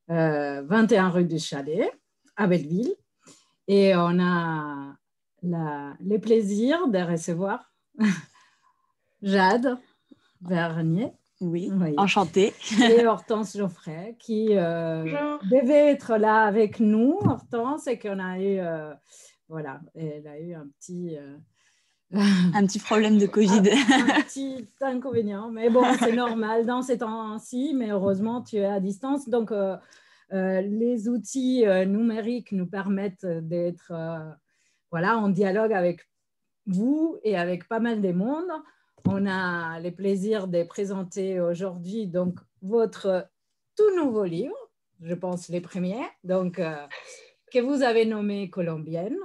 21 rue du Chalet, à Belleville. Et on a les plaisirs de recevoir Jade Vernier. Oui, enchantée. Et Hortense Geoffrey, qui devait être là avec nous, Hortense, et qu'on a eu, voilà, elle a eu un petit... un petit problème de Covid. Un petit inconvénient, mais bon, c'est normal dans ces temps-ci, mais heureusement, tu es à distance. Donc, les outils numériques nous permettent d'être voilà, en dialogue avec vous et avec pas mal de monde. On a le plaisir de présenter aujourd'hui donc votre tout nouveau livre, je pense les premiers, donc que vous avez nommé Colombienne.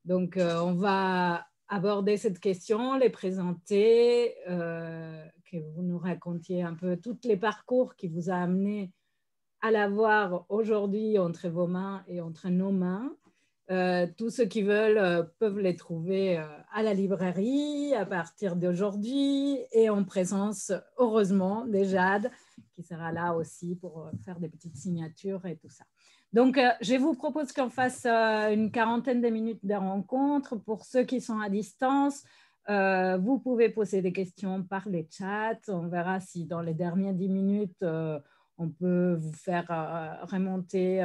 Donc on va aborder cette question, les présenter, que vous nous racontiez un peu tous les parcours qui vous a amené à l'avoir aujourd'hui entre vos mains et entre nos mains. Tous ceux qui veulent peuvent les trouver à la librairie à partir d'aujourd'hui et en présence, heureusement, de Jade, qui sera là aussi pour faire des petites signatures et tout ça. Donc, je vous propose qu'on fasse une quarantaine de minutes de rencontre. Pour ceux qui sont à distance, vous pouvez poser des questions par les chats. On verra si dans les dernières 10 minutes, on peut vous faire remonter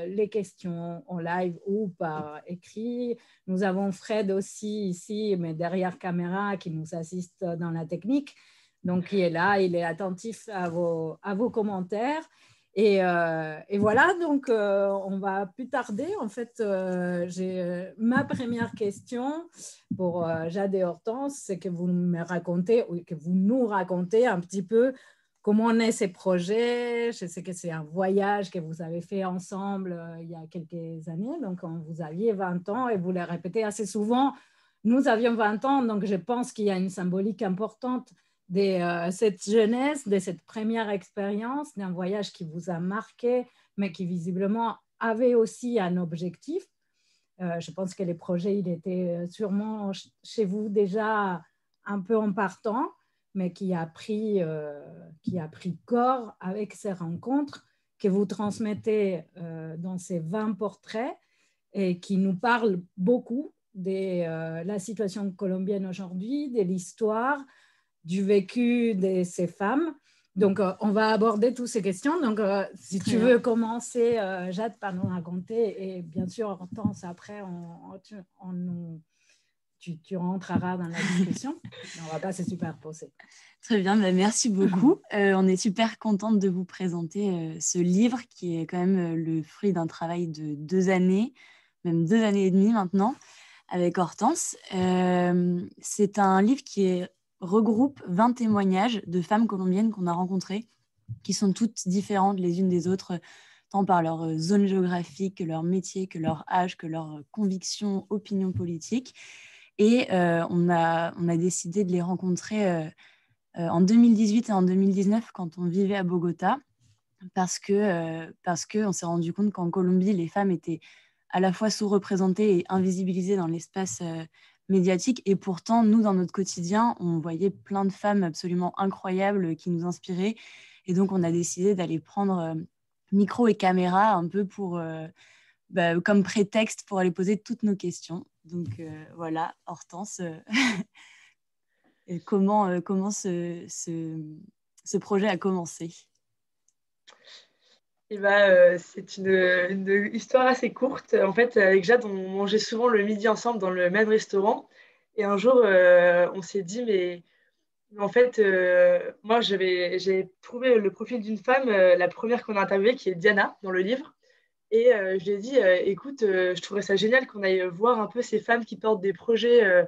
les questions en live ou par écrit. Nous avons Fred aussi ici, mais derrière caméra, qui nous assiste dans la technique. Donc, il est là, il est attentif à vos commentaires. Et voilà, donc on va plus tarder. En fait, j'ai ma première question pour Jade et Hortense, c'est que vous me racontez, ou que vous nous racontez un petit peu comment naissent ces projets. Je sais que c'est un voyage que vous avez fait ensemble il y a quelques années, donc quand vous aviez 20 ans, et vous le répétez assez souvent, nous avions 20 ans, donc je pense qu'il y a une symbolique importante de cette jeunesse, de cette première expérience, d'un voyage qui vous a marqué, mais qui visiblement avait aussi un objectif. Je pense que les projets, il était sûrement chez vous déjà un peu en partant, mais qui a pris corps avec ces rencontres que vous transmettez dans ces 20 portraits et qui nous parlent beaucoup de la situation colombienne aujourd'hui, de l'histoire, du vécu de ces femmes. Donc, on va aborder toutes ces questions. Donc, si tu veux commencer, Jade, par nous raconter, et bien sûr, Hortense, après, tu rentreras dans la discussion. On ne va pas se superposer. Très bien, bah merci beaucoup. On est super contente de vous présenter ce livre qui est quand même le fruit d'un travail de 2 années, même 2 années et demie maintenant, avec Hortense. C'est un livre qui regroupe 20 témoignages de femmes colombiennes qu'on a rencontrées, qui sont toutes différentes les unes des autres, tant par leur zone géographique, que leur métier, que leur âge, que leurs convictions, opinions politiques. Et on a décidé de les rencontrer en 2018 et en 2019 quand on vivait à Bogota, parce qu'on s'est rendu compte qu'en Colombie, les femmes étaient à la fois sous-représentées et invisibilisées dans l'espace médiatique. Et pourtant, nous, dans notre quotidien, on voyait plein de femmes absolument incroyables qui nous inspiraient. Et donc, on a décidé d'aller prendre micro et caméra un peu comme prétexte pour aller poser toutes nos questions. Donc, voilà, Hortense, comment ce projet a commencé? C'est une histoire assez courte. En fait, avec Jade, on mangeait souvent le midi ensemble dans le même restaurant. Et un jour, on s'est dit, mais en fait, moi, j'ai trouvé le profil d'une femme, la première qu'on a interviewée, qui est Diana, dans le livre. Et je lui ai dit, écoute, je trouverais ça génial qu'on aille voir un peu ces femmes qui portent des projets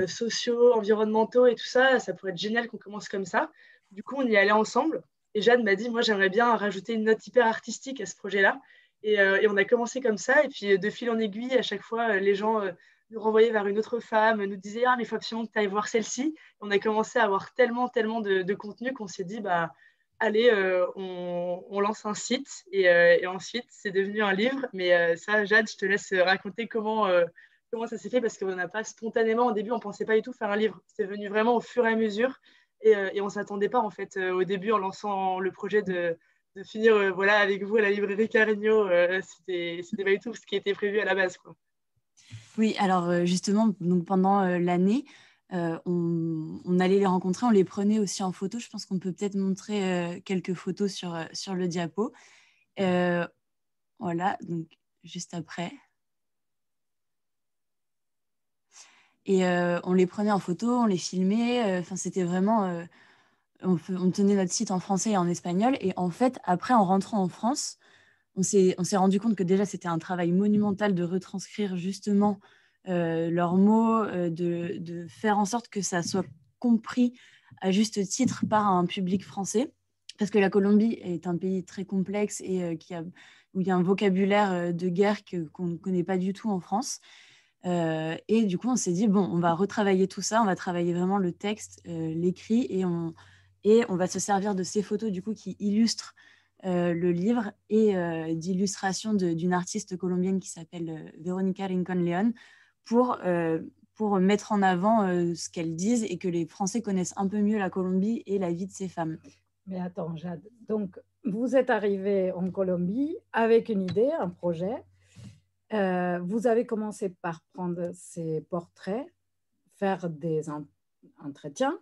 sociaux, environnementaux et tout ça. Ça pourrait être génial qu'on commence comme ça. Du coup, on y allait ensemble. Et Jade m'a dit, moi, j'aimerais bien rajouter une note hyper artistique à ce projet-là. Et on a commencé comme ça. Et puis, de fil en aiguille, à chaque fois, les gens nous renvoyaient vers une autre femme, nous disaient, ah, mais il faut absolument que tu ailles voir celle-ci. On a commencé à avoir tellement de contenu qu'on s'est dit, bah, allez, on lance un site. Et ensuite, c'est devenu un livre. Mais ça, Jade, je te laisse raconter comment ça s'est fait, parce qu'on n'a pas spontanément, au début, on ne pensait pas du tout faire un livre. C'est venu vraiment au fur et à mesure. Et on ne s'attendait pas, en fait, au début, en lançant le projet de finir voilà, avec vous à la librairie Carigno, c'était pas du tout ce qui était prévu à la base, quoi. Oui, alors justement, donc pendant l'année, on allait les rencontrer, on les prenait aussi en photo. Je pense qu'on peut peut-être montrer quelques photos sur le diapo. Voilà, donc juste après. Et on les prenait en photo, on les filmait. Enfin, c'était vraiment... on tenait notre site en français et en espagnol. Et en fait, après, en rentrant en France, on s'est rendu compte que déjà, c'était un travail monumental de retranscrire justement leurs mots, de faire en sorte que ça soit compris à juste titre par un public français. Parce que la Colombie est un pays très complexe et où il y a un vocabulaire de guerre qu'on ne connaît pas du tout en France. Et du coup, on s'est dit, bon, on va retravailler tout ça, on va travailler vraiment le texte, l'écrit, et on va se servir de ces photos du coup qui illustrent le livre et d'illustrations d'une artiste colombienne qui s'appelle Verónica Rincón León pour mettre en avant ce qu'elles disent et que les Français connaissent un peu mieux la Colombie et la vie de ces femmes. Mais attends, Jade, donc vous êtes arrivée en Colombie avec une idée, un projet. Vous avez commencé par prendre ces portraits, faire des entretiens.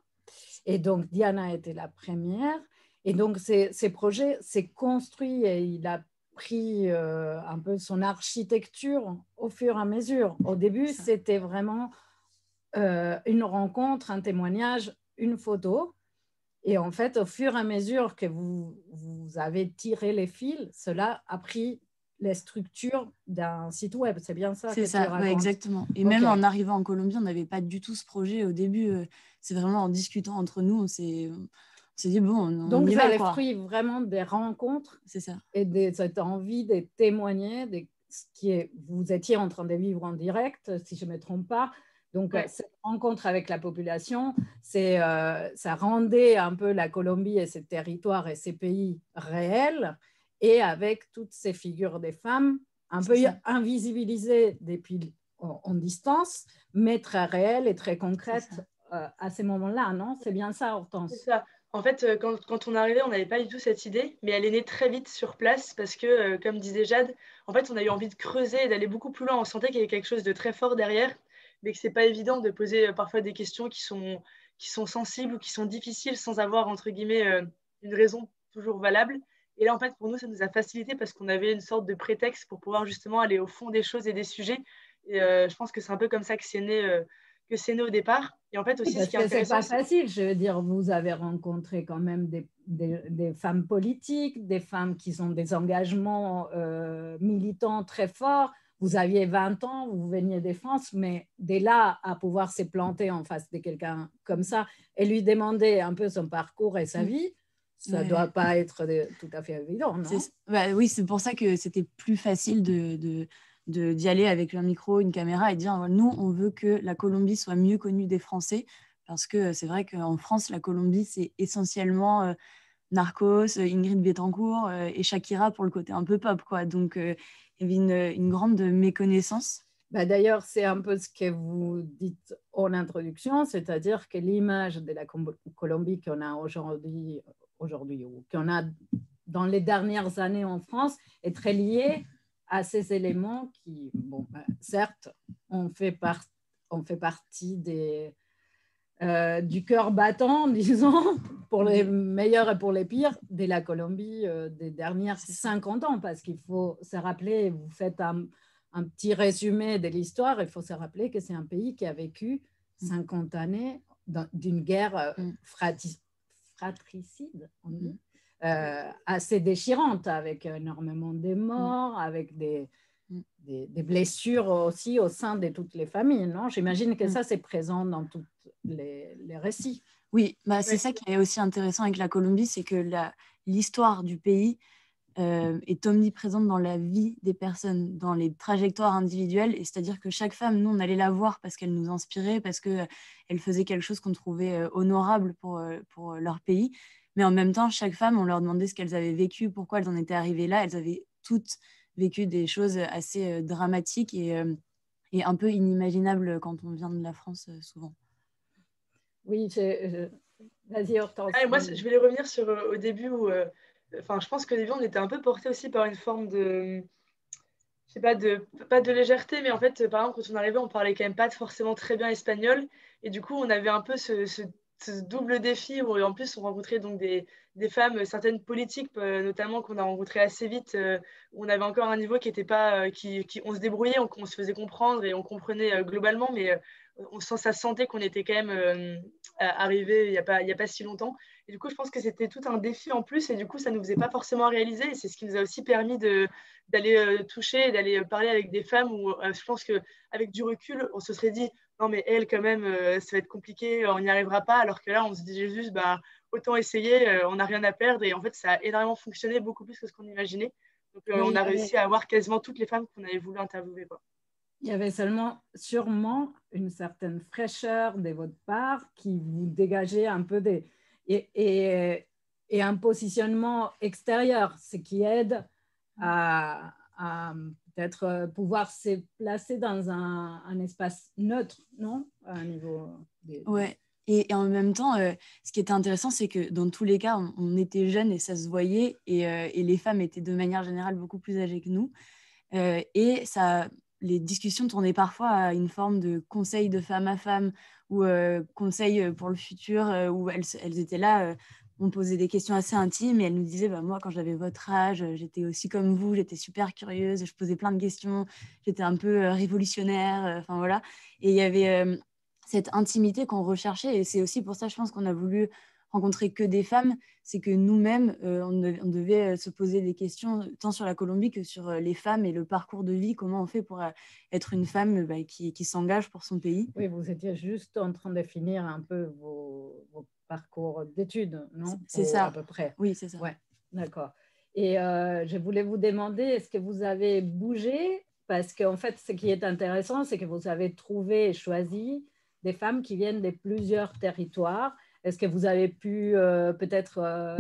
Et donc, Diana était la première. Et donc, ces projets s'est construit et il a pris un peu son architecture au fur et à mesure. Au début, c'était vraiment une rencontre, un témoignage, une photo. Et en fait, au fur et à mesure que vous avez tiré les fils, cela a pris les structures d'un site web. C'est bien ça que tu racontes? Ouais, exactement. Et même en arrivant en Colombie, on n'avait pas du tout ce projet au début. C'est vraiment en discutant entre nous, on s'est dit, bon, on donc y c'est va, le quoi. fruit vraiment des rencontres. C'est ça. Et de cette envie de témoigner de ce vous étiez en train de vivre en direct, si je ne me trompe pas. Donc, cette rencontre avec la population, ça rendait un peu la Colombie et ses territoires et ses pays réels, et avec toutes ces figures des femmes, un peu invisibilisées depuis en distance, mais très réelles et très concrètes à ces moments-là, non? C'est bien ça, Hortense? C'est ça. En fait, quand on est arrivé, on n'avait pas du tout cette idée, mais elle est née très vite sur place parce que, comme disait Jade, en fait, on a eu envie de creuser et d'aller beaucoup plus loin. On sentait qu'il y avait quelque chose de très fort derrière, mais que c'est pas évident de poser parfois des questions qui sont sensibles ou qui sont difficiles sans avoir, entre guillemets, une raison toujours valable. Et là, en fait, pour nous, ça nous a facilité parce qu'on avait une sorte de prétexte pour pouvoir justement aller au fond des choses et des sujets. Et je pense que c'est un peu comme ça que c'est né au départ. Et en fait, aussi, parce ce qui est que c'est intéressant, pas facile. Je veux dire, vous avez rencontré quand même des femmes politiques, des femmes qui ont des engagements militants très forts. Vous aviez 20 ans, vous veniez de France, mais dès là, à pouvoir se planter en face de quelqu'un comme ça et lui demander un peu son parcours et sa vie, ça ne doit pas être tout à fait évident, non? Oui, c'est pour ça que c'était plus facile d'y aller avec un micro, une caméra et dire, nous, on veut que la Colombie soit mieux connue des Français, parce que c'est vrai qu'en France, la Colombie, c'est essentiellement Narcos, Ingrid Betancourt et Shakira pour le côté un peu pop, quoi. Donc, il y avait une grande méconnaissance. Bah d'ailleurs, c'est un peu ce que vous dites en introduction, c'est-à-dire que l'image de la Colombie qu'on a aujourd'hui ou qu'on a dans les dernières années en France est très liée à ces éléments qui, bon, certes, on fait partie du cœur battant, disons, pour les meilleurs et pour les pires, de la Colombie des dernières 50 ans, parce qu'il faut se rappeler, vous faites un petit résumé de l'histoire, il faut se rappeler que c'est un pays qui a vécu 50 années d'une guerre fratricide, on dit, assez déchirante, avec énormément de morts, avec des blessures aussi au sein de toutes les familles, non? J'imagine que ça, c'est présent dans tous les récits. Oui, c'est ça qui est aussi intéressant avec la Colombie, c'est que l'histoire du pays est omniprésente dans la vie des personnes, dans les trajectoires individuelles. Et c'est-à-dire que chaque femme, nous, on allait la voir parce qu'elle nous inspirait, parce qu'elle faisait quelque chose qu'on trouvait honorable pour leur pays. Mais en même temps, chaque femme, on leur demandait ce qu'elles avaient vécu, pourquoi elles en étaient arrivées là. Elles avaient toutes vécu des choses assez dramatiques et un peu inimaginables quand on vient de la France, souvent. Oui, vas-y, Hortense. Moi, je vais revenir sur au début où enfin, je pense qu'au début, on était un peu porté aussi par une forme de, je sais pas, pas de légèreté, mais en fait, par exemple, quand on arrivait, on parlait quand même pas forcément très bien espagnol. Et du coup, on avait un peu ce double défi où, en plus, on rencontrait donc des femmes, certaines politiques, notamment, qu'on a rencontrées assez vite, où on avait encore un niveau qui était pas, on se débrouillait, on se faisait comprendre et on comprenait globalement, mais ça sentait qu'on était quand même arrivé il y a pas si longtemps. Et du coup, je pense que c'était tout un défi en plus, et du coup, ça ne nous faisait pas forcément réaliser. Et c'est ce qui nous a aussi permis d'aller toucher, d'aller parler avec des femmes où je pense qu'avec du recul, on se serait dit non, mais elle, quand même, ça va être compliqué, on n'y arrivera pas. Alors que là, on se dit juste, bah, autant essayer, on n'a rien à perdre. Et en fait, ça a énormément fonctionné, beaucoup plus que ce qu'on imaginait. Donc, Oui, on a réussi à avoir quasiment toutes les femmes qu'on avait voulu interviewer, quoi. il y avait sûrement une certaine fraîcheur de votre part qui vous dégageait un peu et, et, et un positionnement extérieur, ce qui aide à peut-être pouvoir se placer dans un espace neutre, non? À un niveau Ouais. Et en même temps, ce qui était intéressant, c'est que dans tous les cas, on était jeunes et ça se voyait, et les femmes étaient de manière générale beaucoup plus âgées que nous. Et les discussions tournaient parfois à une forme de conseil de femme à femme ou conseil pour le futur, où elles étaient là, on posait des questions assez intimes et elles nous disaient, bah, moi, quand j'avais votre âge, j'étais aussi comme vous, j'étais super curieuse, je posais plein de questions, j'étais un peu révolutionnaire, enfin voilà. Et il y avait cette intimité qu'on recherchait, et c'est aussi pour ça, je pense, qu'on a voulu rencontrer que des femmes. C'est que nous-mêmes, on devait se poser des questions tant sur la Colombie que sur les femmes et le parcours de vie, comment on fait pour être une femme qui s'engage pour son pays. Oui, vous étiez juste en train de finir un peu vos parcours d'études, non? C'est ça. À peu près. Oui, c'est ça. Ouais, d'accord. Et je voulais vous demander, est-ce que vous avez bougé? Parce qu'en fait, ce qui est intéressant, c'est que vous avez trouvé et choisi des femmes qui viennent de plusieurs territoires. Est-ce que vous avez pu peut-être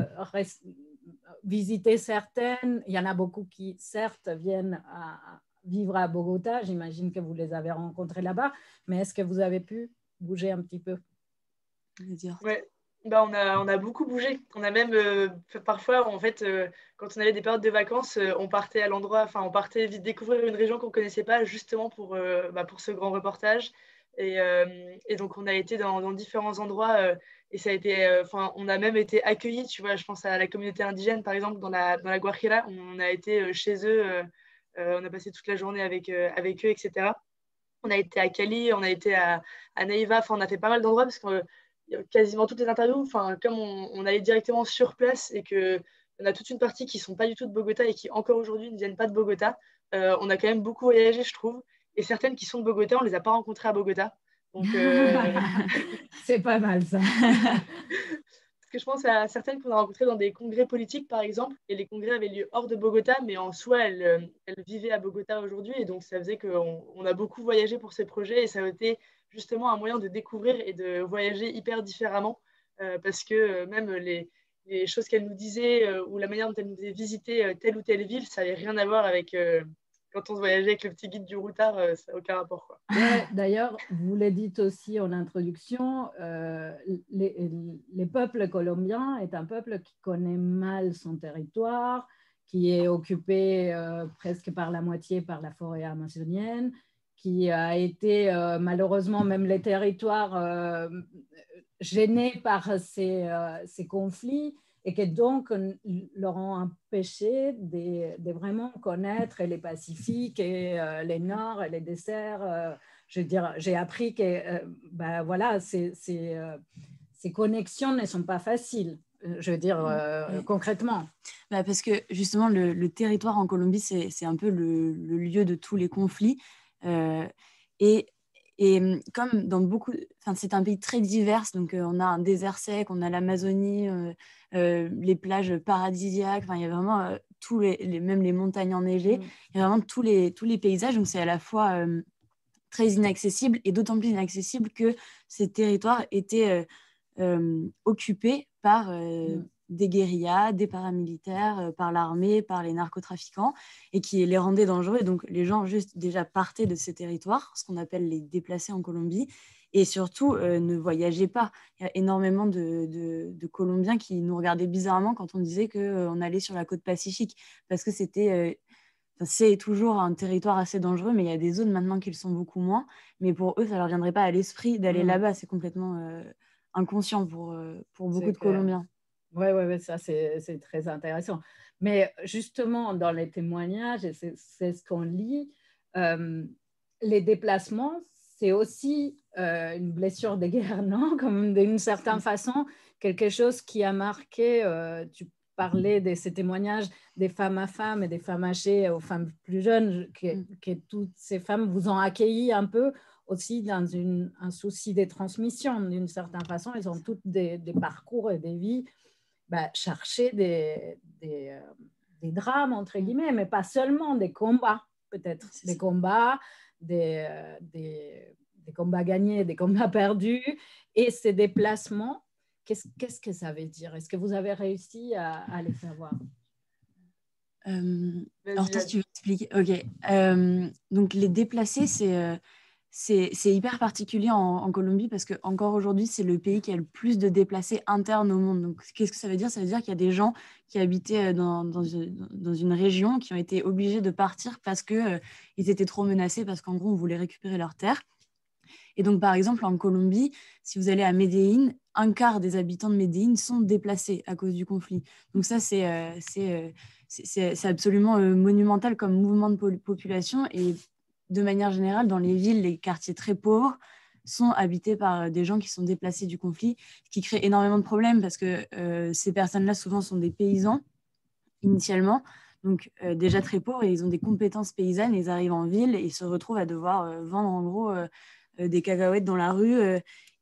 visiter certaines? Il y en a beaucoup qui, certes, viennent à vivre à Bogota. J'imagine que vous les avez rencontrées là-bas. Mais est-ce que vous avez pu bouger un petit peu? Ouais, bah, on a beaucoup bougé. On a même parfois, en fait, quand on avait des périodes de vacances, on partait à l'endroit, enfin, on partait vite découvrir une région qu'on ne connaissait pas, justement pour ce grand reportage. Et donc, on a été dans différents endroits, et ça a été, enfin, on a même été accueillis, tu vois. Je pense à la communauté indigène, par exemple, dans la Guajira. On a été chez eux, on a passé toute la journée avec eux, etc. On a été à Cali, on a été à Neiva, enfin, on a fait pas mal d'endroits parce que quasiment toutes les interviews, enfin, comme on allait directement sur place et qu'on a toute une partie qui ne sont pas du tout de Bogota et qui encore aujourd'hui ne viennent pas de Bogota, on a quand même beaucoup voyagé, je trouve. Et certaines qui sont de Bogota, on ne les a pas rencontrées à Bogota. Donc, c'est pas mal ça. Parce que je pense à certaines qu'on a rencontrées dans des congrès politiques, par exemple, et les congrès avaient lieu hors de Bogota, mais en soi, elles vivaient à Bogota aujourd'hui, et donc ça faisait qu'on a beaucoup voyagé pour ces projets, et ça a été justement un moyen de découvrir et de voyager hyper différemment, parce que même les choses qu'elles nous disaient, ou la manière dont elles nous disaient visiter telle ou telle ville, ça n'avait rien à voir avec quand on se voyageait avec le petit guide du routard, ça n'a aucun rapport, quoi. Ouais, d'ailleurs, vous l'avez dit aussi en introduction, les peuples colombiens est un peuple qui connaît mal son territoire, qui est occupé presque par la moitié par la forêt amazonienne, qui a été malheureusement même les territoires gênés par ces conflits et que donc leur ont empêché de vraiment connaître les Pacifiques et les Nords et les desserts. Je veux dire, j'ai appris que ben voilà, ces connexions ne sont pas faciles. Je veux dire, concrètement. Bah parce que justement, le territoire en Colombie, c'est un peu le lieu de tous les conflits. Et comme dans beaucoup, enfin, c'est un pays très divers, donc on a un désert sec, on a l'Amazonie, les plages paradisiaques, enfin, il y a vraiment même les montagnes enneigées, il y a vraiment tous les paysages, donc c'est à la fois très inaccessible et d'autant plus inaccessible que ces territoires étaient occupés par des guérillas, des paramilitaires, par l'armée, par les narcotrafiquants, et qui les rendaient dangereux. Et donc, les gens juste déjà partaient de ces territoires, ce qu'on appelle les déplacés en Colombie. Et surtout, ne voyagez pas. Il y a énormément de Colombiens qui nous regardaient bizarrement quand on disait qu'on allait sur la côte Pacifique, parce que c'est toujours un territoire assez dangereux, mais il y a des zones maintenant qui le sont beaucoup moins. Mais pour eux, ça ne leur viendrait pas à l'esprit d'aller là-bas. C'est complètement inconscient pour beaucoup de Colombiens. Oui, ça c'est très intéressant. Mais justement, dans les témoignages, et c'est ce qu'on lit, les déplacements, c'est aussi une blessure de guerre, non? Comme d'une certaine façon, quelque chose qui a marqué, tu parlais de ces témoignages des femmes à femmes et des femmes âgées aux femmes plus jeunes, que toutes ces femmes vous ont accueilli un peu aussi dans un souci de transmission. D'une certaine façon, elles ont toutes des parcours et des vies chercher des drames, entre guillemets, mais pas seulement des combats, peut-être. Des combats, des combats gagnés, des combats perdus. Et ces déplacements, qu'est-ce que ça veut dire? Est-ce que vous avez réussi à les savoir? Alors, toi, si tu veux expliquer. Ok. Donc, les déplacés, c'est hyper particulier en Colombie parce qu'encore aujourd'hui, c'est le pays qui a le plus de déplacés internes au monde. Donc, qu'est-ce que ça veut dire? Ça veut dire qu'il y a des gens qui habitaient dans une région qui ont été obligés de partir parce qu'ils étaient trop menacés, parce qu'en gros, on voulait récupérer leurs terres. Et donc, par exemple, en Colombie, si vous allez à Medellín, un quart des habitants de Medellín sont déplacés à cause du conflit. Donc ça, c'est absolument monumental comme mouvement de population. Et de manière générale, dans les villes, les quartiers très pauvres sont habités par des gens qui sont déplacés du conflit, ce qui crée énormément de problèmes parce que ces personnes-là, souvent, sont des paysans initialement, donc déjà très pauvres, et ils ont des compétences paysannes, ils arrivent en ville et ils se retrouvent à devoir vendre en gros des cacahuètes dans la rue,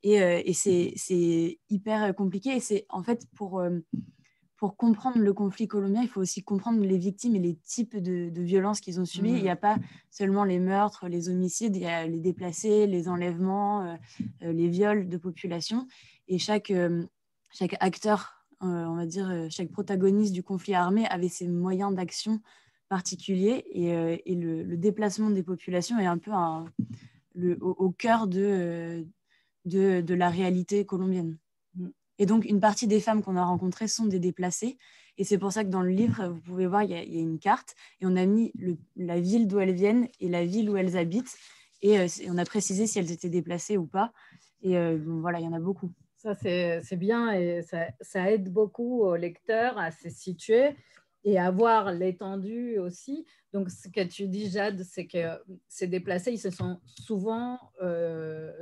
et c'est hyper compliqué. Et c'est en fait pour comprendre le conflit colombien, il faut aussi comprendre les victimes et les types de violences qu'ils ont subies. Il n'y a pas seulement les meurtres, les homicides, il y a les déplacés, les enlèvements, les viols de population. Et chaque acteur, on va dire, chaque protagoniste du conflit armé avait ses moyens d'action particuliers. Et le déplacement des populations est un peu au cœur de la réalité colombienne. Et donc, une partie des femmes qu'on a rencontrées sont des déplacées. Et c'est pour ça que dans le livre, vous pouvez voir, il y a une carte et on a mis la ville d'où elles viennent et la ville où elles habitent. Et on a précisé si elles étaient déplacées ou pas. Et bon, voilà, il y en a beaucoup. Ça, c'est bien et ça aide beaucoup aux lecteurs à se situer et à voir l'étendue aussi. Donc, ce que tu dis, Jade, c'est que ces déplacés, ils se sont souvent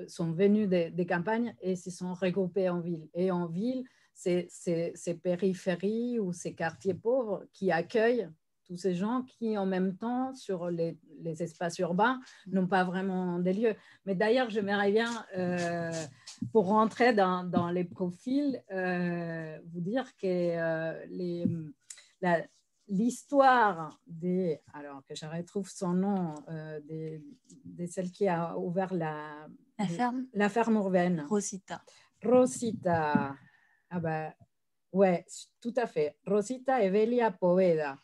sont venus des campagnes et se sont regroupés en ville. Et en ville, c'est ces périphéries ou ces quartiers pauvres qui accueillent tous ces gens qui, en même temps, sur les espaces urbains, n'ont pas vraiment des lieux. Mais d'ailleurs, j'aimerais bien, pour rentrer dans les profils, vous dire que l'histoire alors que je retrouve son nom, de celle qui a ouvert la ferme urbaine. Rosita. Ah ben, ouais, tout à fait. Rosita Evelia Poveda.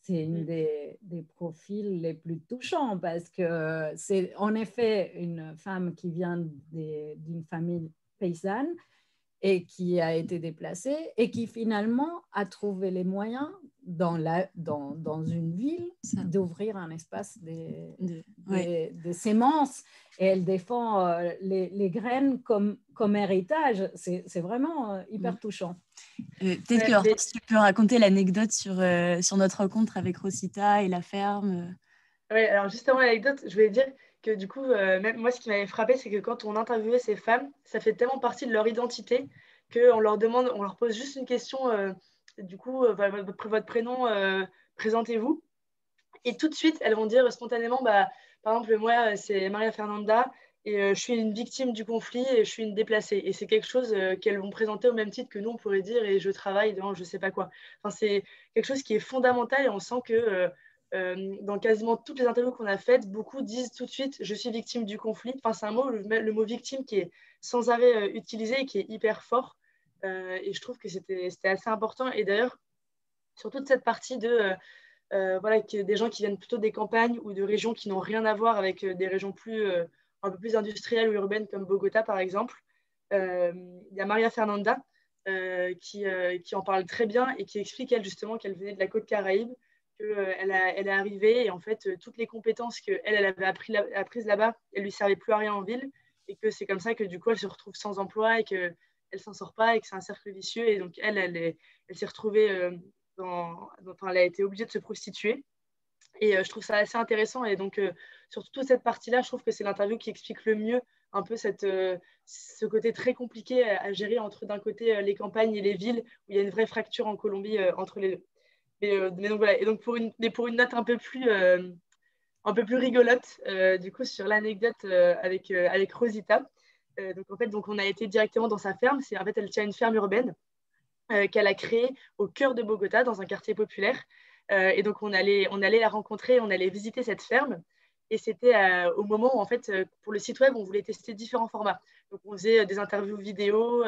C'est une des profils les plus touchants parce que c'est en effet une femme qui vient d'une famille paysanne et qui a été déplacée et qui finalement a trouvé les moyens dans une ville d'ouvrir un espace de semences, et elle défend les graines comme héritage. C'est vraiment hyper touchant. Peut-être que Hortense, tu peux raconter l'anecdote sur notre rencontre avec Rosita et la ferme. Oui, alors justement, l'anecdote, je voulais dire que du coup, même moi, ce qui m'avait frappé, c'est que quand on interviewait ces femmes, ça fait tellement partie de leur identité qu'on leur demande, on leur pose juste une question, du coup, votre prénom, présentez-vous. Et tout de suite, elles vont dire spontanément, par exemple, moi, c'est Maria Fernanda, et je suis une victime du conflit et je suis une déplacée. Et c'est quelque chose qu'elles vont présenter au même titre que nous, on pourrait dire, et je travaille dans je sais pas quoi. Enfin, c'est quelque chose qui est fondamental, et on sent que dans quasiment toutes les interviews qu'on a faites, beaucoup disent tout de suite je suis victime du conflit. Enfin, c'est un mot, le mot victime, qui est sans arrêt utilisé et qui est hyper fort. Et je trouve que c'était assez important. Et d'ailleurs, sur toute cette partie de voilà, des gens qui viennent plutôt des campagnes ou de régions qui n'ont rien à voir avec des régions plus un peu plus industrielles ou urbaines comme Bogota, par exemple. Il y a Maria Fernanda qui en parle très bien et qui explique, elle, justement, qu'elle venait de la côte Caraïbe, qu'elle est arrivée et en fait, toutes les compétences qu'elle avait apprises là-bas, elles lui servaient plus à rien en ville et que c'est comme ça que du coup, elle se retrouve sans emploi et qu'elle ne s'en sort pas et que c'est un cercle vicieux. Et donc, elle s'est retrouvée enfin, elle a été obligée de se prostituer. Et je trouve ça assez intéressant. Et donc, sur toute cette partie-là, je trouve que c'est l'interview qui explique le mieux un peu ce côté très compliqué à gérer entre d'un côté les campagnes et les villes, où il y a une vraie fracture en Colombie entre les deux. Mais donc voilà. Et donc pour une note un peu plus rigolote, du coup, sur l'anecdote avec Rosita. Donc en fait, donc on a été directement dans sa ferme. En fait, elle tient une ferme urbaine qu'elle a créée au cœur de Bogota, dans un quartier populaire. Et donc on allait la rencontrer, on allait visiter cette ferme. Et c'était au moment où, en fait, pour le site web, on voulait tester différents formats. Donc, on faisait des interviews vidéo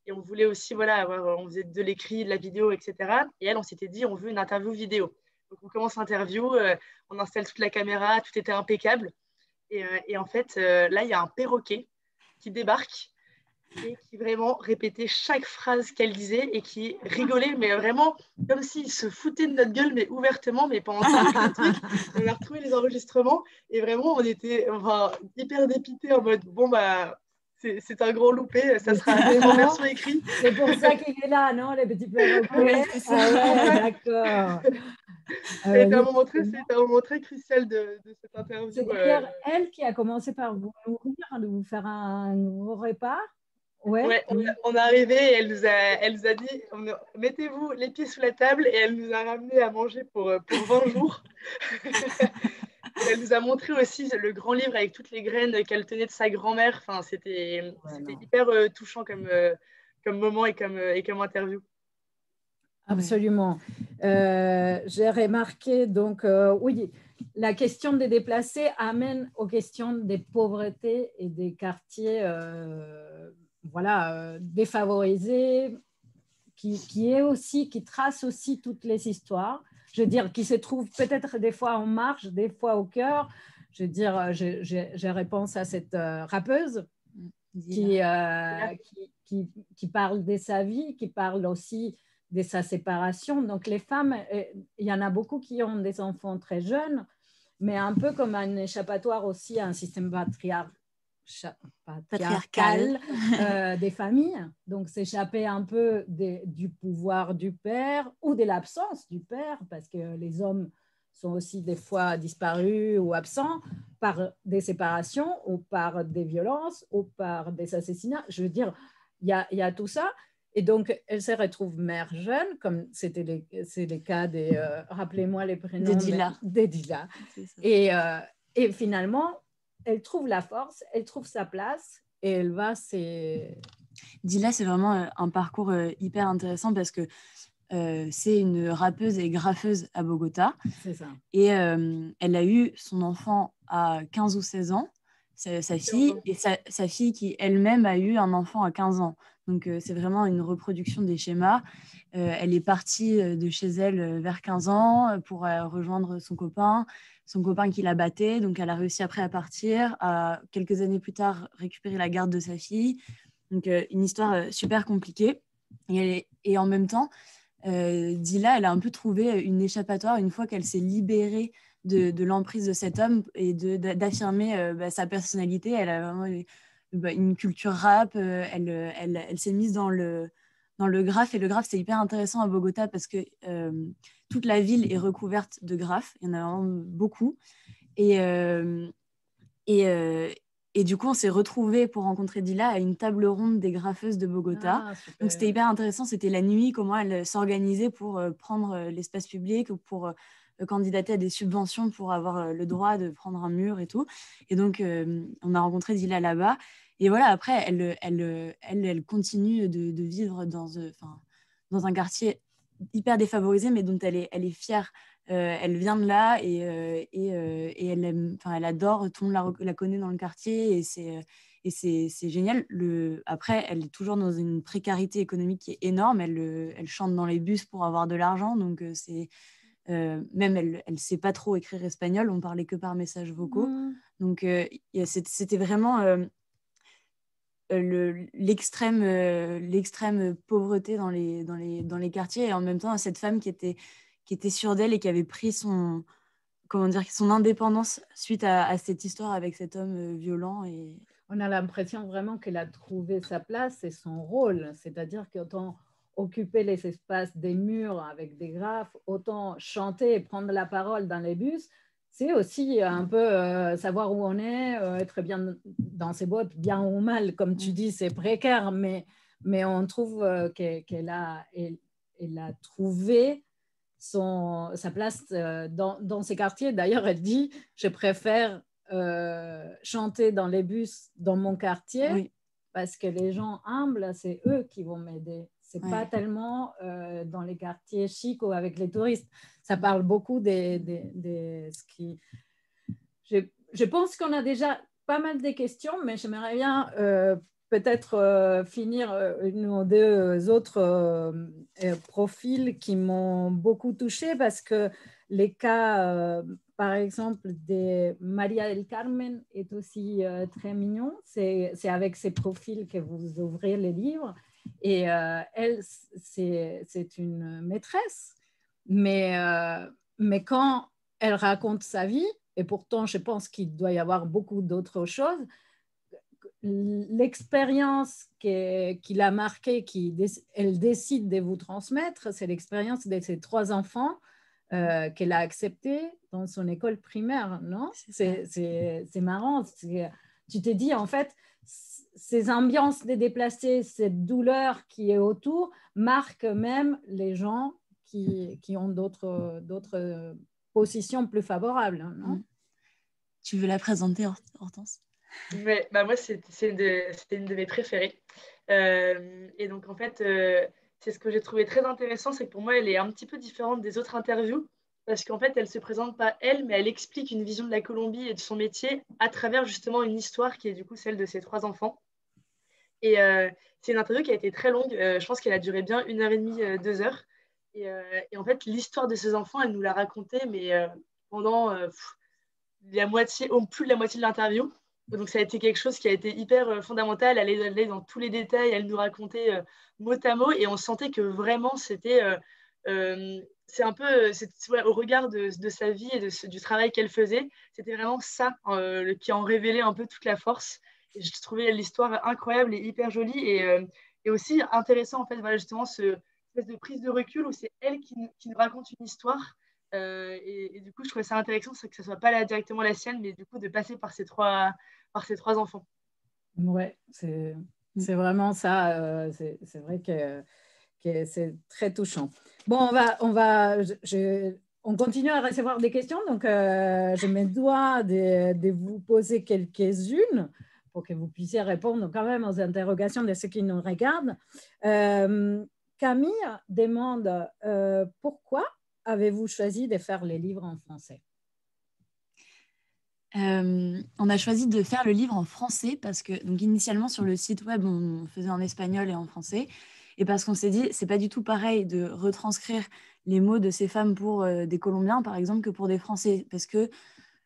et on voulait aussi, voilà, on faisait de l'écrit, de la vidéo, etc. Et elle, on s'était dit, on veut une interview vidéo. Donc, on commence l'interview, on installe toute la caméra, tout était impeccable. Et en fait, là, il y a un perroquet qui débarque et qui vraiment répétait chaque phrase qu'elle disait et qui rigolait, mais vraiment comme s'il se foutait de notre gueule, mais ouvertement, mais pendant tout le truc. On a retrouvé les enregistrements et vraiment, on était hyper dépités en mode, bon, bah, c'est un grand loupé, ça sera en version écrite. C'est pour ça qu'il est là, non, les petits perroquets? Ouais, c'est ça. Ah ouais, d'accord. C'était un moment très crucial de cette interview. C'est d'ailleurs elle qui a commencé par vous nourrir, de vous faire un gros repas. Ouais, on est arrivé et elle nous a dit mettez-vous les pieds sous la table et elle nous a ramené à manger pour 20 jours. Et elle nous a montré aussi le grand livre avec toutes les graines qu'elle tenait de sa grand-mère. Enfin, c'était hyper touchant comme moment et comme interview. Absolument. J'ai remarqué, donc, oui, la question des déplacés amène aux questions des pauvretés et des quartiers voilà, défavorisés, qui trace aussi toutes les histoires. Je veux dire, qui se trouvent peut-être des fois en marge, des fois au cœur. Je veux dire, j'ai réponse à cette rappeuse qui parle de sa vie, qui parle aussi de sa séparation. Donc, les femmes, il y en a beaucoup qui ont des enfants très jeunes, mais un peu comme un échappatoire aussi à un système patriarcal des familles. Donc, s'échapper un peu du pouvoir du père ou de l'absence du père, parce que les hommes sont aussi des fois disparus ou absents par des séparations ou par des violences ou par des assassinats. Je veux dire, il y a tout ça. Et donc, elle se retrouve mère jeune, comme c'est le cas des... rappelez-moi les prénoms. D'Edila. Et finalement, elle trouve la force, elle trouve sa place et elle va... Dila, c'est vraiment un parcours hyper intéressant parce que c'est une rappeuse et graffeuse à Bogota. C'est ça. Et elle a eu son enfant à 15 ou 16 ans, sa fille, et sa fille qui elle-même a eu un enfant à 15 ans. Donc, c'est vraiment une reproduction des schémas. Elle est partie de chez elle vers 15 ans pour rejoindre son copain qui la battait. Donc, elle a réussi après à partir, à quelques années plus tard récupérer la garde de sa fille. Donc, une histoire super compliquée. Et en même temps, Dila, elle a un peu trouvé une échappatoire une fois qu'elle s'est libérée de l'emprise de cet homme et d'affirmer sa personnalité. Elle a vraiment une culture rap. Elle s'est mise dans le graphe. Et le graphe, c'est hyper intéressant à Bogota parce que toute la ville est recouverte de graphes. Il y en a vraiment beaucoup. Et du coup, on s'est retrouvés pour rencontrer Dila à une table ronde des graffeuses de Bogota. Donc, c'était hyper intéressant. C'était la nuit, comment elle s'organisait pour prendre l'espace public ou pour candidater à des subventions pour avoir le droit de prendre un mur et tout. Et donc, on a rencontré Dila là-bas. Et voilà, après, elle continue de vivre dans un quartier hyper défavorisé, mais dont elle est fière. Elle vient de là et elle adore, tout le monde la connaît dans le quartier et c'est génial. Après, elle est toujours dans une précarité économique qui est énorme. Elle chante dans les bus pour avoir de l'argent, donc même elle ne sait pas trop écrire espagnol, on parlait que par messages vocaux. Donc, c'était vraiment l'extrême pauvreté dans les quartiers, et en même temps, cette femme qui était sûre d'elle et qui avait pris son indépendance suite à cette histoire avec cet homme violent. Et... On a l'impression vraiment qu'elle a trouvé sa place et son rôle, c'est-à-dire qu'autant occuper les espaces des murs avec des graphes, autant chanter et prendre la parole dans les bus, c'est aussi un peu savoir où on est, être bien dans ses bottes, bien ou mal, comme tu dis, c'est précaire, mais on trouve qu'elle a trouvé sa place dans ces quartiers. D'ailleurs, elle dit, je préfère chanter dans les bus dans mon quartier, parce que les gens humbles, c'est eux qui vont m'aider. C'est pas tellement dans les quartiers chics ou avec les touristes. Ça parle beaucoup ce qui... Je pense qu'on a déjà pas mal de questions, mais j'aimerais bien peut-être finir une ou deux autres profils qui m'ont beaucoup touchée, parce que les cas, par exemple, de Maria del Carmen est aussi très mignon. C'est avec ces profils que vous ouvrez les livres. Et elle, c'est une maîtresse, mais quand elle raconte sa vie, et pourtant je pense qu'il doit y avoir beaucoup d'autres choses, l'expérience qui l'a marquée, elle décide de vous transmettre, c'est l'expérience de ses 3 enfants qu'elle a acceptés dans son école primaire, non? C'est marrant. Tu t'es dit, en fait, ces ambiances des déplacés, cette douleur qui est autour, marquent même les gens qui ont d'autres positions plus favorables, non? Tu veux la présenter, Hortense? Ouais, bah moi, c'était une de mes préférées. Et donc, en fait, c'est ce que j'ai trouvé très intéressant, c'est que pour moi, elle est un petit peu différente des autres interviews, parce qu'en fait, elle ne se présente pas elle, mais elle explique une vision de la Colombie et de son métier à travers justement une histoire qui est du coup celle de ses 3 enfants. Et c'est une interview qui a été très longue, je pense qu'elle a duré bien 1h30, 2 heures. Et en fait, l'histoire de ses enfants, elle nous l'a racontée, mais pendant la moitié, plus de la moitié de l'interview. Donc ça a été quelque chose qui a été hyper fondamental. Elle allait dans tous les détails, elle nous racontait mot à mot, et on sentait que vraiment c'était c'est un peu au regard de sa vie et du travail qu'elle faisait, c'était vraiment ça qui en révélait un peu toute la force. Et je trouvais l'histoire incroyable et hyper jolie, et aussi intéressant en fait, voilà, justement ce espèce de prise de recul où c'est elle qui nous raconte une histoire. Et du coup, je trouvais ça intéressant, c'est que ce soit pas directement la sienne, mais du coup de passer par ces 3 enfants. Ouais, c'est vraiment ça. C'est vrai que c'est très touchant. Bon, on continue à recevoir des questions, donc je me dois de vous poser quelques-unes pour que vous puissiez répondre quand même aux interrogations de ceux qui nous regardent. Camille demande pourquoi avez-vous choisi de faire les livres en français? On a choisi de faire le livre en français parce que, donc, initialement, sur le site web, on faisait en espagnol et en français. Et parce qu'on s'est dit, c'est pas du tout pareil de retranscrire les mots de ces femmes pour des Colombiens, par exemple, que pour des Français. Parce que,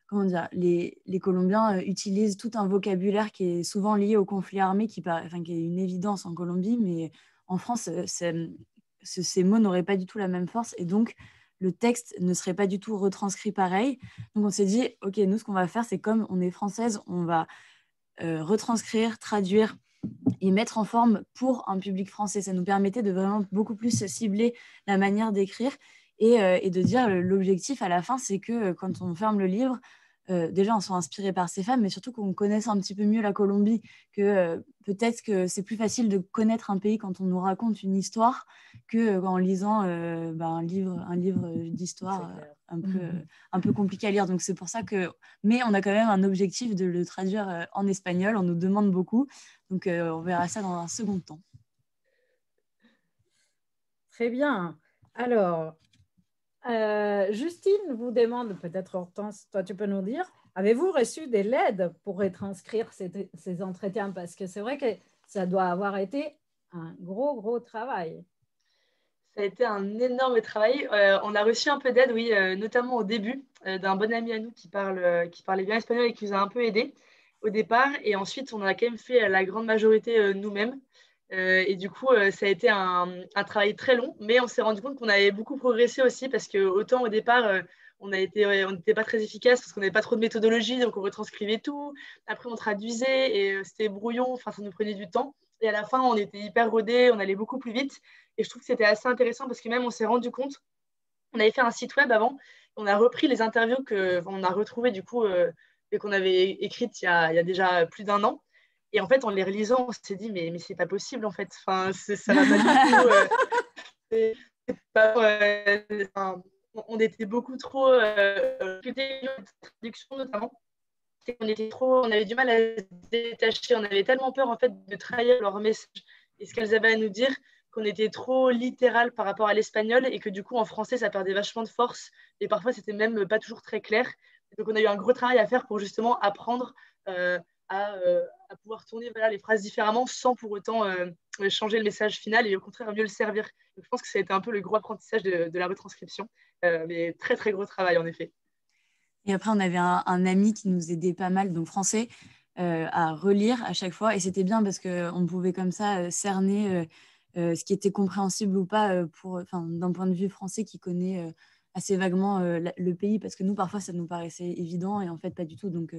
comment dire, les Colombiens utilisent tout un vocabulaire qui est souvent lié au conflit armé, qui est une évidence en Colombie, mais en France, ces mots n'auraient pas du tout la même force. Et donc, le texte ne serait pas du tout retranscrit pareil. Donc, on s'est dit, OK, nous, ce qu'on va faire, c'est comme on est française, on va retranscrire, traduire et mettre en forme pour un public français. Ça nous permettait de vraiment beaucoup plus cibler la manière d'écrire et de dire l'objectif à la fin, c'est que quand on ferme le livre, déjà on soit inspiré par ces femmes, mais surtout qu'on connaisse un petit peu mieux la Colombie, que peut-être que c'est plus facile de connaître un pays quand on nous raconte une histoire que en lisant un livre d'histoire un peu compliqué à lire. Donc c'est pour ça que... Mais on a quand même un objectif de le traduire en espagnol, on nous demande beaucoup, donc on verra ça dans un second temps. Très bien. Alors, Justine vous demande, peut-être Hortense, toi tu peux nous dire, avez-vous reçu de l'aide pour retranscrire ces entretiens? Parce que c'est vrai que ça doit avoir été un gros travail. Ça a été un énorme travail. On a reçu un peu d'aide, oui, notamment au début, d'un bon ami à nous qui parlait bien espagnol et qui nous a un peu aidés au départ. Et ensuite, on a quand même fait la grande majorité nous-mêmes. Et du coup, ça a été un travail très long, mais on s'est rendu compte qu'on avait beaucoup progressé aussi parce que autant au départ, on n'était pas très efficace parce qu'on n'avait pas trop de méthodologie, donc on retranscrivait tout. Après, on traduisait et c'était brouillon, enfin, ça nous prenait du temps. Et à la fin, on était hyper rodés, on allait beaucoup plus vite. Et je trouve que c'était assez intéressant parce que même on s'est rendu compte, on avait fait un site web avant, on a repris les interviews qu'on a retrouvées du coup et qu'on avait écrites il y a déjà plus d'un an. Et en fait, en les relisant, on s'est dit, mais c'est pas possible en fait. Enfin, ça va pas du tout. C'est pas, enfin, on était beaucoup trop traduction notamment. On avait du mal à se détacher. On avait tellement peur en fait de trahir leur message et ce qu'elles avaient à nous dire qu'on était trop littéral par rapport à l'espagnol et que du coup en français ça perdait vachement de force et parfois c'était même pas toujours très clair. Donc on a eu un gros travail à faire pour justement apprendre à pouvoir tourner les phrases différemment sans pour autant changer le message final et au contraire mieux le servir. Donc, je pense que ça a été un peu le gros apprentissage de la retranscription, mais très très gros travail en effet. Et après, on avait un ami qui nous aidait pas mal, donc français, à relire à chaque fois. Et c'était bien parce qu'on pouvait comme ça cerner ce qui était compréhensible ou pas d'un point de vue français qui connaît assez vaguement le pays. Parce que nous, parfois, ça nous paraissait évident et en fait, pas du tout. Donc,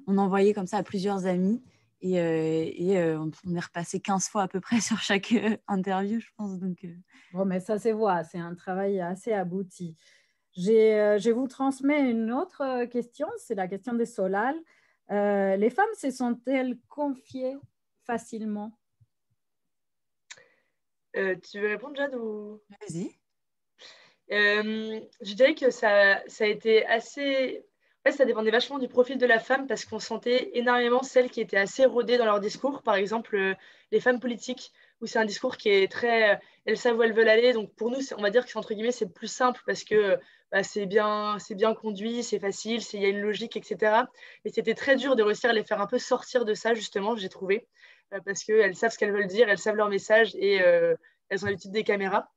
on envoyait comme ça à plusieurs amis. Et on est repassé 15 fois à peu près sur chaque interview, je pense. Donc, Bon, mais ça, c'est un travail assez abouti. Je vous transmets une autre question, c'est la question de Solal. Les femmes se sont-elles confiées facilement? Tu veux répondre, Jade ou... Vas-y. Je dirais que ça a été assez... En fait, ça dépendait vachement du profil de la femme parce qu'on sentait énormément celles qui étaient assez rodées dans leur discours. Par exemple, les femmes politiques, où c'est un discours qui est très... elles savent où elles veulent aller. Donc pour nous, on va dire que entre guillemets, c'est plus simple parce que c'est bien conduit, c'est facile, il y a une logique, etc. Mais c'était très dur de réussir à les faire un peu sortir de ça, justement, j'ai trouvé. Parce qu'elles savent ce qu'elles veulent dire, elles savent leur message et elles ont l'habitude des caméras.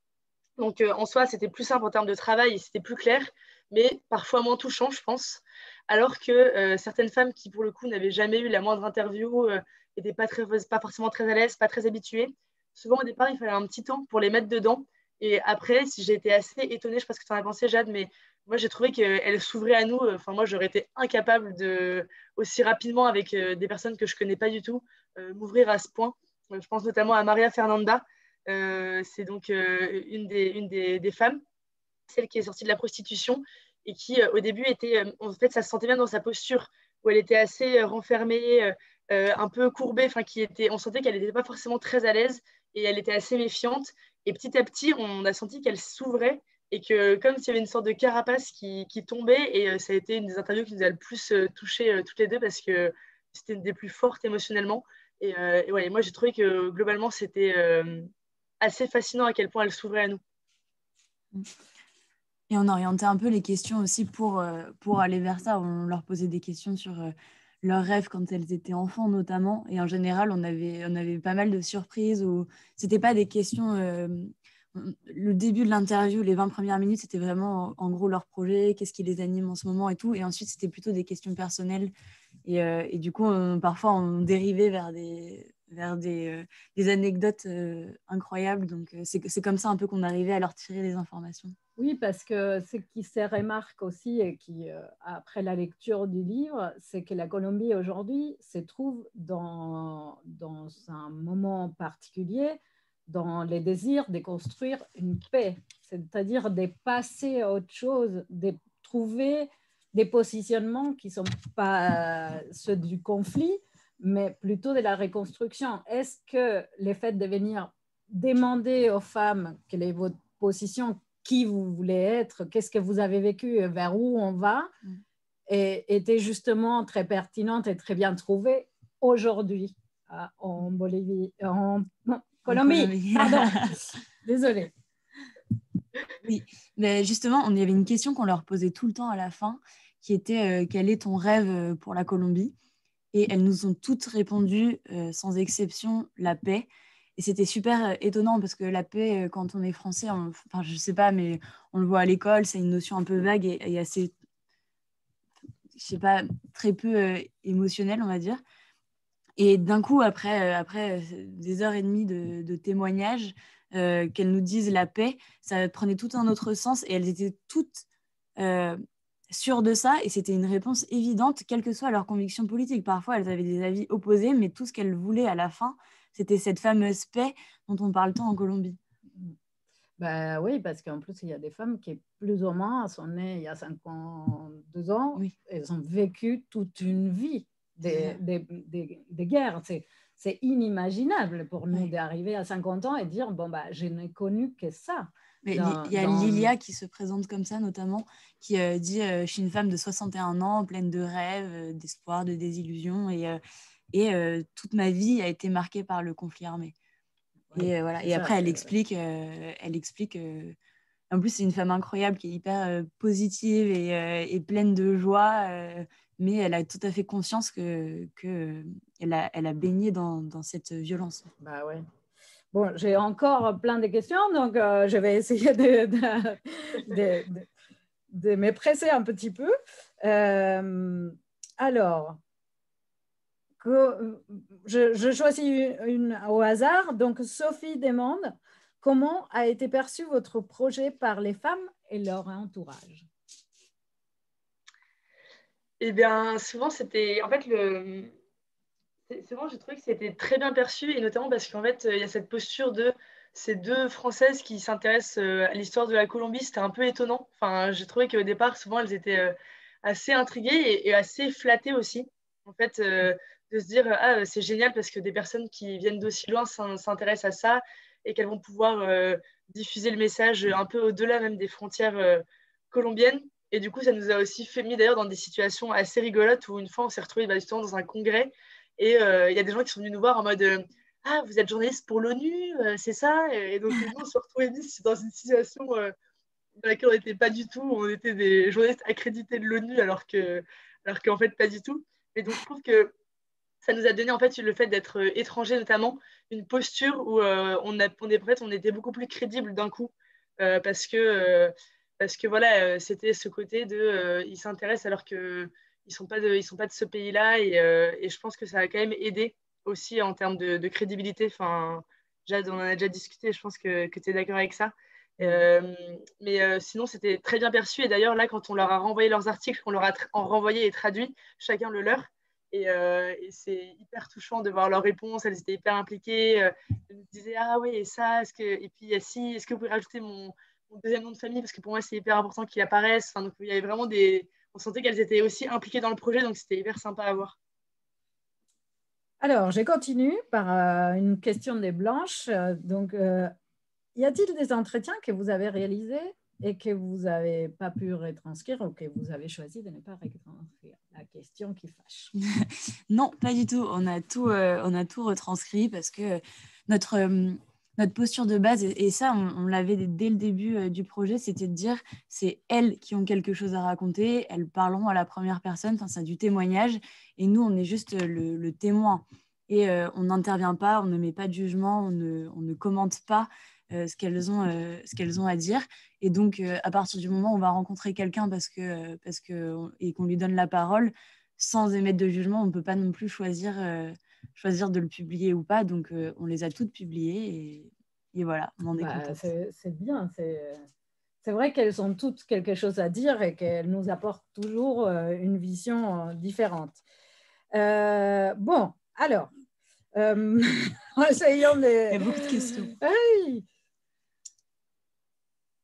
Donc, en soi, c'était plus simple en termes de travail et c'était plus clair, mais parfois moins touchant, je pense. Alors que certaines femmes qui, pour le coup, n'avaient jamais eu la moindre interview, n'étaient pas forcément très à l'aise, pas très habituées. Souvent, au départ, il fallait un petit temps pour les mettre dedans. Et après, si j'ai été assez étonnée, je sais pas ce que tu en as pensé, Jade, mais moi, j'ai trouvé qu'elle s'ouvrait à nous. Enfin, moi, j'aurais été incapable de, aussi rapidement, avec des personnes que je connais pas du tout, m'ouvrir à ce point. Je pense notamment à Maria Fernanda. C'est donc une des femmes, celle qui est sortie de la prostitution et qui, au début, en fait, ça se sentait bien dans sa posture, où elle était assez renfermée, un peu courbée, on sentait qu'elle n'était pas forcément très à l'aise et elle était assez méfiante. Et petit à petit, on a senti qu'elle s'ouvrait et que, comme s'il y avait une sorte de carapace qui tombait, et ça a été une des interviews qui nous a le plus touchées toutes les deux parce que c'était une des plus fortes émotionnellement. Et ouais, moi, j'ai trouvé que globalement, c'était assez fascinant à quel point elle s'ouvrait à nous. Et on orientait un peu les questions aussi pour aller vers ça. On leur posait des questions sur leurs rêves quand elles étaient enfants notamment. Et en général, on avait pas mal de surprises. C'était pas des questions... le début de l'interview, les 20 premières minutes, c'était vraiment en gros leur projet, qu'est-ce qui les anime en ce moment et tout. Et ensuite, c'était plutôt des questions personnelles. Et du coup, parfois, on dérivait vers des anecdotes incroyables. Donc, c'est comme ça un peu qu'on arrivait à leur tirer des informations. Oui, parce que ce qui se remarque aussi, et qui, après la lecture du livre, c'est que la Colombie aujourd'hui se trouve dans un moment particulier, dans le désir de construire une paix, c'est-à-dire de passer à autre chose, de trouver des positionnements qui ne sont pas ceux du conflit, mais plutôt de la reconstruction. Est-ce que le fait de venir demander aux femmes quelle est votre position, qui vous voulez être, qu'est-ce que vous avez vécu, vers où on va, et était justement très pertinente et très bien trouvée aujourd'hui en Bolivie, Colombie, pardon, désolée. Oui, mais justement, il y avait une question qu'on leur posait tout le temps à la fin, qui était quel est ton rêve pour la Colombie? Et elles nous ont toutes répondu, sans exception, la paix. Et c'était super étonnant parce que la paix, quand on est français, enfin, je sais pas, mais on le voit à l'école, c'est une notion un peu vague et assez, je sais pas, très peu émotionnelle, on va dire. Et d'un coup, après des heures et demie de témoignages, qu'elles nous disent la paix, ça prenait tout un autre sens et elles étaient toutes sûres de ça et c'était une réponse évidente, quelle que soit leur conviction politique. Parfois, elles avaient des avis opposés, mais tout ce qu'elles voulaient à la fin, c'était cette fameuse paix dont on parle tant en Colombie. Bah oui, parce qu'en plus, il y a des femmes qui, plus ou moins, sont nées il y a 52 ans. Oui. Elles ont vécu toute une vie des guerres. C'est inimaginable pour nous d'arriver à 50 ans et dire, bon, bah, je n'ai connu que ça. Mais il y a Lilia qui se présente comme ça, notamment, qui dit je suis une femme de 61 ans, pleine de rêves, d'espoir, de désillusions, et toute ma vie a été marquée par le conflit armé. Ouais, et voilà. Et ça, après, elle explique en plus, c'est une femme incroyable qui est hyper positive et pleine de joie, mais elle a tout à fait conscience qu'elle a baigné dans cette violence. Bah ouais. Bon, j'ai encore plein de questions, donc je vais essayer de me presser un petit peu. Alors, je choisis une au hasard. Donc, Sophie demande comment a été perçu votre projet par les femmes et leur entourage? Eh bien, souvent, c'était... En fait, souvent, j'ai trouvé que c'était très bien perçu, et notamment parce qu'en fait, il y a cette posture de ces deux Françaises qui s'intéressent à l'histoire de la Colombie. C'était un peu étonnant. Enfin, j'ai trouvé qu'au départ, souvent, elles étaient assez intriguées et assez flattées aussi. En fait, de se dire, ah, c'est génial parce que des personnes qui viennent d'aussi loin s'intéressent à ça et qu'elles vont pouvoir diffuser le message un peu au-delà même des frontières colombiennes. Et du coup, ça nous a aussi fait mis d'ailleurs dans des situations assez rigolotes où une fois, on s'est retrouvés justement dans un congrès. Et il y a des gens qui sont venus nous voir en mode ah, vous êtes journaliste pour l'ONU, c'est ça? Et donc, nous, on se retrouvait dans une situation dans laquelle on n'était pas du tout. On était des journalistes accrédités de l'ONU alors qu'en fait, pas du tout. Et donc, je trouve que ça nous a donné, en fait, le fait d'être étranger, notamment, une posture où on était beaucoup plus crédible d'un coup parce que voilà, c'était ce côté de ils s'intéressent alors que ils sont pas de ce pays-là et je pense que ça a quand même aidé aussi en termes de crédibilité. Enfin, Jade, on en a déjà discuté, je pense que tu es d'accord avec ça. Mais sinon, c'était très bien perçu. Et d'ailleurs, là, quand on leur a renvoyé leurs articles, qu'on leur a renvoyé et traduit, chacun le leur. Et c'est hyper touchant de voir leurs réponses. Elles étaient hyper impliquées. Elles nous disaient ah oui, et ça, et puis si, est-ce que vous pouvez rajouter mon deuxième nom de famille parce que pour moi c'est hyper important qu'il apparaisse. Enfin, donc il y avait vraiment on sentait qu'elles étaient aussi impliquées dans le projet, donc c'était hyper sympa à voir. Alors, je continue par une question des Blanches. Donc, y a-t-il des entretiens que vous avez réalisés et que vous n'avez pas pu retranscrire ou que vous avez choisi de ne pas retranscrire? La question qui fâche. Non, pas du tout. On a tout retranscrit parce que notre posture de base, et ça, on l'avait dès le début du projet, c'était de dire c'est elles qui ont quelque chose à raconter, elles parleront à la première personne, enfin, c'est du témoignage, et nous, on est juste le témoin. Et on n'intervient pas, on ne met pas de jugement, on ne commente pas ce qu'elles ont à dire. Et donc, à partir du moment où on va rencontrer quelqu'un et qu'on lui donne la parole, sans émettre de jugement, on ne peut pas non plus choisir de le publier ou pas. Donc, on les a toutes publiées et voilà, on en est contente. C'est bien. C'est vrai qu'elles ont toutes quelque chose à dire et qu'elles nous apportent toujours une vision différente. Bon, alors, essayons de... Il y a beaucoup de questions. Hey.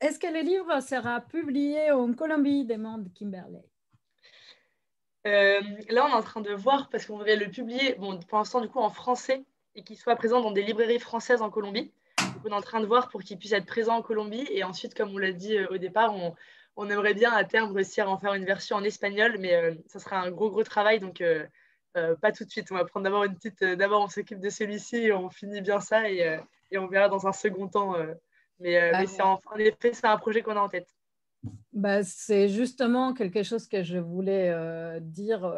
Est-ce que le livre sera publié en Colombie, demande Kimberley? Là, on est en train de voir parce qu'on voudrait le publier, bon, pour l'instant, du coup, en français et qu'il soit présent dans des librairies françaises en Colombie. Donc, on est en train de voir pour qu'il puisse être présent en Colombie. Et ensuite, comme on l'a dit au départ, on aimerait bien à terme réussir à en faire une version en espagnol, mais ça sera un gros travail. Donc, pas tout de suite. On va prendre d'abord d'abord, on s'occupe de celui-ci, on finit bien ça et on verra dans un second temps. Mais en effet, c'est un projet qu'on a en tête. C'est justement quelque chose que je voulais dire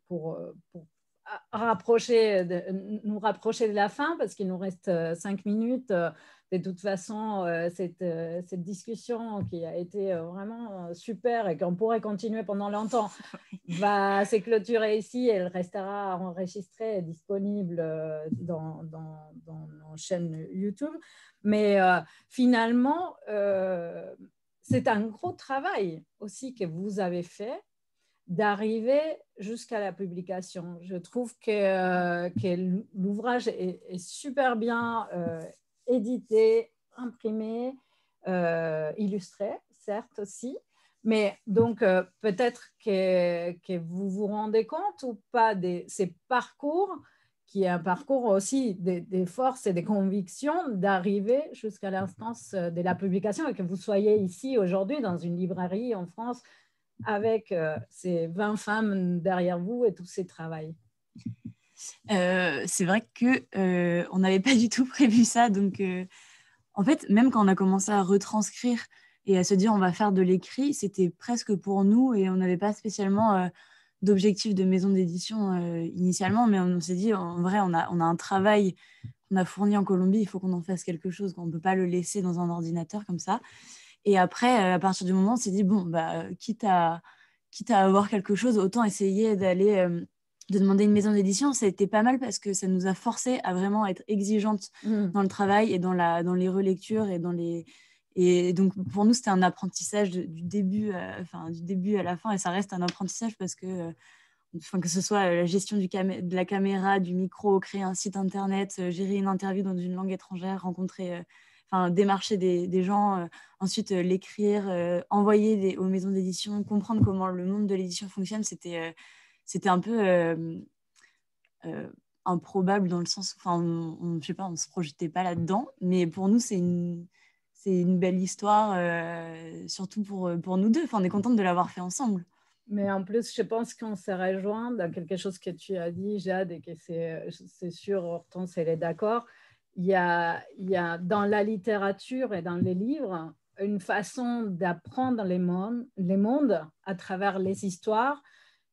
pour nous rapprocher de la fin parce qu'il nous reste 5 minutes. De toute façon, cette discussion qui a été vraiment super et qu'on pourrait continuer pendant longtemps va se clôturer ici. Elle restera enregistrée et disponible dans nos chaînes YouTube. Mais finalement, c'est un gros travail aussi que vous avez fait d'arriver jusqu'à la publication. Je trouve que l'ouvrage est super bien édité, imprimé, illustré, certes aussi. Mais donc, peut-être que vous vous rendez compte ou pas de ces parcours, qui est un parcours aussi des forces et des convictions d'arriver jusqu'à l'instance de la publication et que vous soyez ici aujourd'hui dans une librairie en France avec ces 20 femmes derrière vous et tous ces travaux. C'est vrai qu'on n'avait pas du tout prévu ça. Donc, en fait, même quand on a commencé à retranscrire et à se dire on va faire de l'écrit, c'était presque pour nous et on n'avait pas spécialement d'objectif de maison d'édition initialement, mais on s'est dit en vrai, on a un travail qu'on a fourni en Colombie, il faut qu'on en fasse quelque chose, qu'on ne peut pas le laisser dans un ordinateur comme ça. Et après, à partir du moment où on s'est dit, bon, quitte à avoir quelque chose, autant essayer d'aller, de demander une maison d'édition. Ça a été pas mal parce que ça nous a forcé à vraiment être exigeantes dans le travail et dans les relectures et donc, pour nous, c'était un apprentissage du début à la fin. Et ça reste un apprentissage parce que, que ce soit la gestion de la caméra, du micro, créer un site internet, gérer une interview dans une langue étrangère, démarcher des gens, ensuite l'écrire, envoyer aux maisons d'édition, comprendre comment le monde de l'édition fonctionne, c'était un peu improbable dans le sens où je sais pas, on se projetait pas là-dedans, mais pour nous c'est une belle histoire, surtout pour nous deux. On est contente de l'avoir fait ensemble. Mais en plus, je pense qu'on s'est rejoint dans quelque chose que tu as dit, Jade, et que c'est sûr, Hortense, elle est d'accord. Il y a dans la littérature et dans les livres une façon d'apprendre les mondes à travers les histoires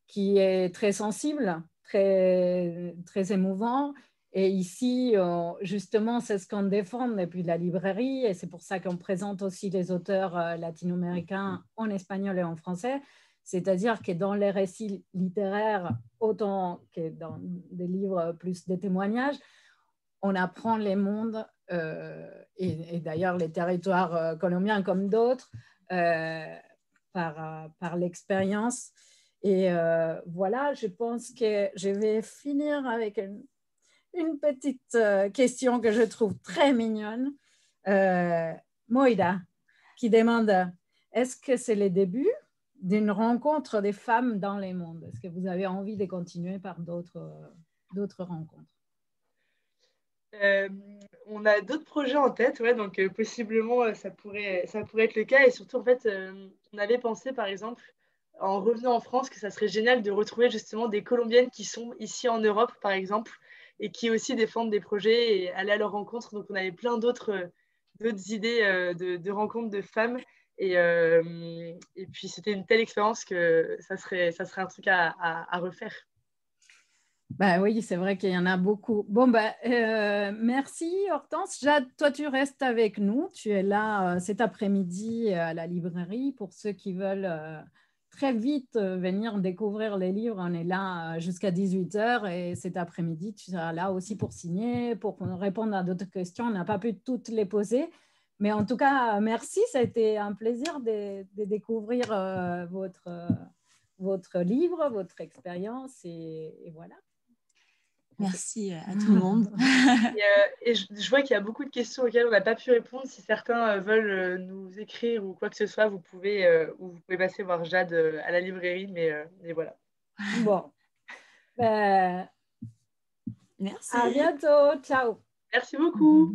qui est très sensible, très, très émouvant. Et ici, justement, c'est ce qu'on défend depuis la librairie et c'est pour ça qu'on présente aussi les auteurs latino-américains en espagnol et en français. C'est-à-dire que dans les récits littéraires, autant que dans des livres plus de témoignages, on apprend les mondes et d'ailleurs les territoires colombiens comme d'autres par l'expérience. Et voilà, je pense que je vais finir avec une petite question que je trouve très mignonne. Moïda, qui demande, est-ce que c'est le début d'une rencontre des femmes dans les mondes? Est-ce que vous avez envie de continuer par d'autres rencontres? On a d'autres projets en tête, ouais, donc possiblement ça pourrait être le cas. Et surtout, en fait, on avait pensé, par exemple, en revenant en France, que ça serait génial de retrouver justement des Colombiennes qui sont ici en Europe, par exemple, et qui aussi défendent des projets et aller à leur rencontre. Donc, on avait plein d'autres idées de rencontres de femmes. Et puis, c'était une telle expérience que ça serait un truc à refaire. Ben oui, c'est vrai qu'il y en a beaucoup. Bon, merci Hortense. Jade, toi, tu restes avec nous. Tu es là cet après-midi à la librairie. Pour ceux qui veulent très vite venir découvrir les livres, on est là jusqu'à 18h et cet après-midi, tu seras là aussi pour signer, pour répondre à d'autres questions. On n'a pas pu toutes les poser. Mais en tout cas, merci. Ça a été un plaisir de découvrir votre livre, votre expérience et voilà. Merci à tout le monde. Et je vois qu'il y a beaucoup de questions auxquelles on n'a pas pu répondre. Si certains veulent nous écrire ou quoi que ce soit, vous pouvez passer voir Jade à la librairie. Mais voilà. Bon. Merci. À bientôt. Ciao. Merci beaucoup.